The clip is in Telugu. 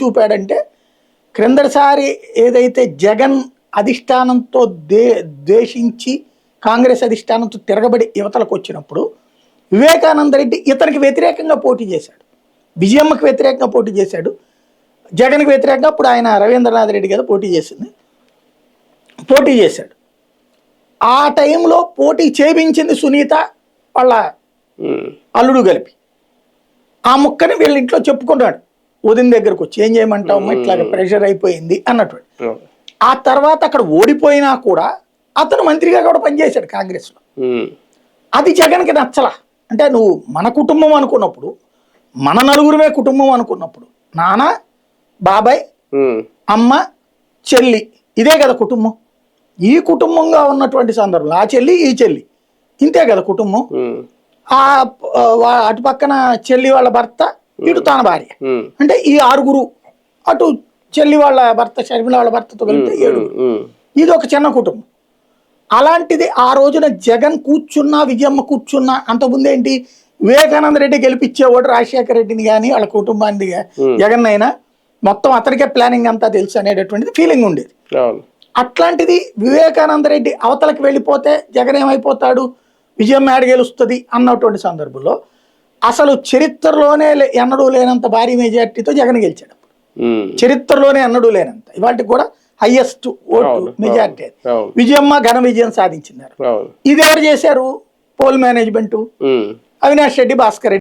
చూపాడంటే క్రిందటిసారి ఏదైతే జగన్ అధిష్టానంతో ద్వేషించి కాంగ్రెస్ అధిష్టానంతో తిరగబడి యువతలకు వచ్చినప్పుడు వివేకానంద రెడ్డి ఇతనికి వ్యతిరేకంగా పోటీ చేశాడు, విజయమ్మకి వ్యతిరేకంగా పోటీ చేశాడు, జగన్కి వ్యతిరేకంగా ఇప్పుడు ఆయన రవీంద్రనాథ్ రెడ్డి కదా పోటీ చేశాడు. ఆ టైంలో పోటీ చేయించింది సునీత వాళ్ళ అల్లుడు కలిపి. ఆ ముక్కని వీళ్ళ ఇంట్లో చెప్పుకున్నాడు వదిన దగ్గరకు వచ్చి, ఏం చేయమంటావు ఇట్లాగ ప్రెషర్ అయిపోయింది అన్నటువంటి. ఆ తర్వాత అక్కడ ఓడిపోయినా కూడా అతను మంత్రిగా కూడా పనిచేశాడు కాంగ్రెస్లో. అది జగన్కి నచ్చలా. అంటే నువ్వు మన కుటుంబం అనుకున్నప్పుడు, మన నలుగురమే కుటుంబం అనుకున్నప్పుడు, నాన్న, బాబాయ్, అమ్మ, చెల్లి, ఇదే కదా కుటుంబం. ఈ కుటుంబంగా ఉన్నటువంటి సందర్భంలో ఆ చెల్లి, ఈ చెల్లి, ఇంతే కదా కుటుంబం. అటు పక్కన చెల్లి వాళ్ళ భర్త, ఇటు తన భార్య, అంటే ఈ 6, అటు చెల్లి వాళ్ళ భర్త షర్మిల వాళ్ళ భర్తతో కలిపితే 7. ఇది ఒక చిన్న కుటుంబం. అలాంటిది ఆ రోజున జగన్ కూర్చున్నా, విజయమ్మ కూర్చున్నా, అంతకుముందు ఏంటి, వివేకానంద రెడ్డి గెలిపించేవాడు రాజశేఖర రెడ్డిని కానీ వాళ్ళ కుటుంబాన్ని జగన్ అయినా మొత్తం అతనికే ప్లానింగ్ అంతా తెలుసు అనేటటువంటిది ఫీలింగ్ ఉండేది. అట్లాంటిది వివేకానంద రెడ్డి అవతలకి వెళ్ళిపోతే జగన్ ఏమైపోతాడు, విజయం ఏడ గెలుస్తుంది అన్నటువంటి సందర్భంలో అసలు చరిత్రలోనే ఎన్నడూ లేనంత భారీ మెజార్టీతో జగన్ గెలిచాడు. చరిత్రలోనే ఎన్నడూ లేనంత, ఇవాటికి కూడా హైయెస్ట్ ఓటు మెజార్టీ. విజయమ్మ ఘన విజయం సాధించినారు. ఇది ఎవరు చేశారు, పోల్ మేనేజ్మెంట్, అవినాష్ రెడ్డి, భాస్కర్ రెడ్డి.